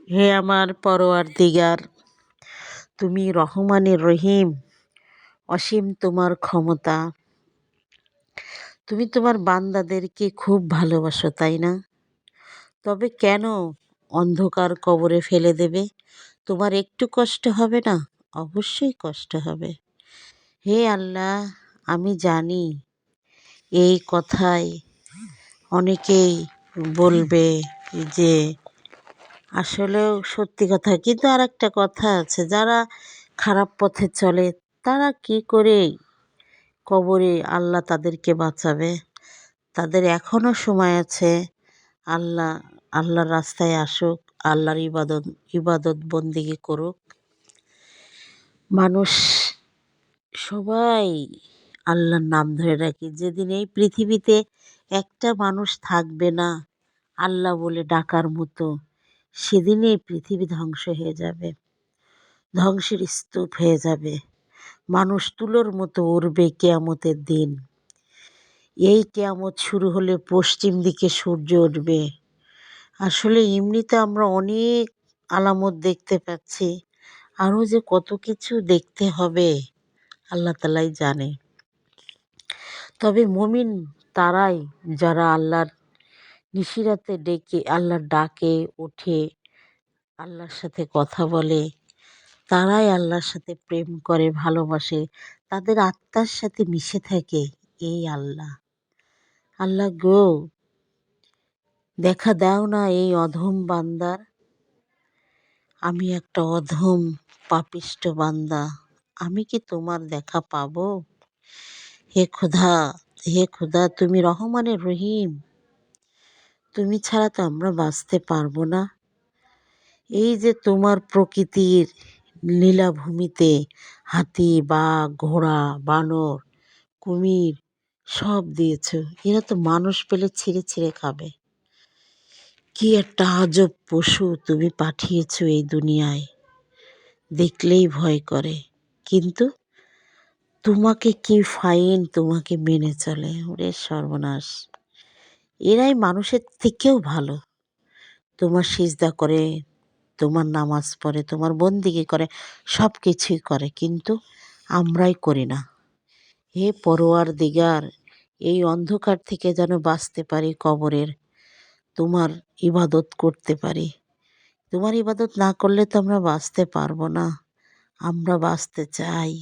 হে আমার পরওয়ারদিগার, তুমি রহমানের রহিম, অসীম তোমার ক্ষমতা। তুমি তোমার বান্দাদেরকে খুব ভালোবাসো, তাই না? তবে কেন অন্ধকার কবরে ফেলে দেবে? তোমার একটু কষ্ট হবে না? অবশ্যই কষ্ট হবে। হে আল্লাহ, আমি জানি এই কথায় অনেকেই বলবে যে আসলেও সত্যি কথা, কিন্তু আর একটা কথা আছে, যারা খারাপ পথে চলে তারা কি করে কবরে আল্লাহ তাদেরকে বাঁচাবে? তাদের এখনও সময় আছে। আল্লাহ আল্লাহর রাস্তায় আসুক, আল্লাহর ইবাদত বন্দিগি করুক। মানুষ সবাই আল্লাহর নাম ধরে রাখি। যেদিন এই পৃথিবীতে একটা মানুষ থাকবে না আল্লাহ বলে ডাকার মতো, সেদিনই এই পৃথিবী ধ্বংস হয়ে যাবে, ধ্বংসের স্তূপ হয়ে যাবে। মানুষ তুলোর মতো উড়বে কিয়ামতের দিন। এই কিয়ামত শুরু হলে পশ্চিম দিকে সূর্য উঠবে। আসলে এমনিতে আমরা অনেক আলামত দেখতে পাচ্ছি, আরও যে কত কিছু দেখতে হবে আল্লাহ তাআলাই জানে। তবে মুমিন তারাই যারা আল্লাহর নিশিরাতে আল্লাহর ডাকে ওঠে, আল্লাহর সাথে কথা বলে, তারাই আল্লাহর সাথে প্রেম করে, ভালোবাসে, তাদের আত্মার সাথে মিশে থাকে এই আল্লাহ। আল্লাহ গো, দেখা দাও না এই অধম বান্দার। আমি একটা অধম পাপিষ্ঠ বান্দা, আমি কি তোমার দেখা পাবো? হে খোদা, হে খোদা, তুমি রহমানের রহিম, তুমি ছাড়া তো আমরা বাঁচতে পারবো না। এই যে তোমার প্রকৃতির লীলাভূমিতে হাতি, বাঘ, ঘোড়া, বানর, কুমির সব দিয়েছ, এরা তো মানুষ পেলে ছিঁড়ে ছিঁড়ে খাবে। কি একটা আজব পশু তুমি পাঠিয়েছ এই দুনিয়ায়, দেখলেই ভয় করে। কিন্তু তোমাকে কি ফাইন, তোমাকে মেনে চলে। ওরে সর্বনাশ, এরাই মানুষের থেকেও ভালো। তোমার সিজদা করে, তোমার নামাজ পড়ে, তোমার বন্দিগি করে, সব কিছুই করে, কিন্তু আমরাই করি না। হে পরওয়ারদিগার, এই অন্ধকার থেকে যেন বাঁচতে পারি কবরের, তোমার ইবাদত করতে পারি। তোমার ইবাদত না করলে তো আমরা বাঁচতে পারবো না। আমরা বাঁচতে চাই,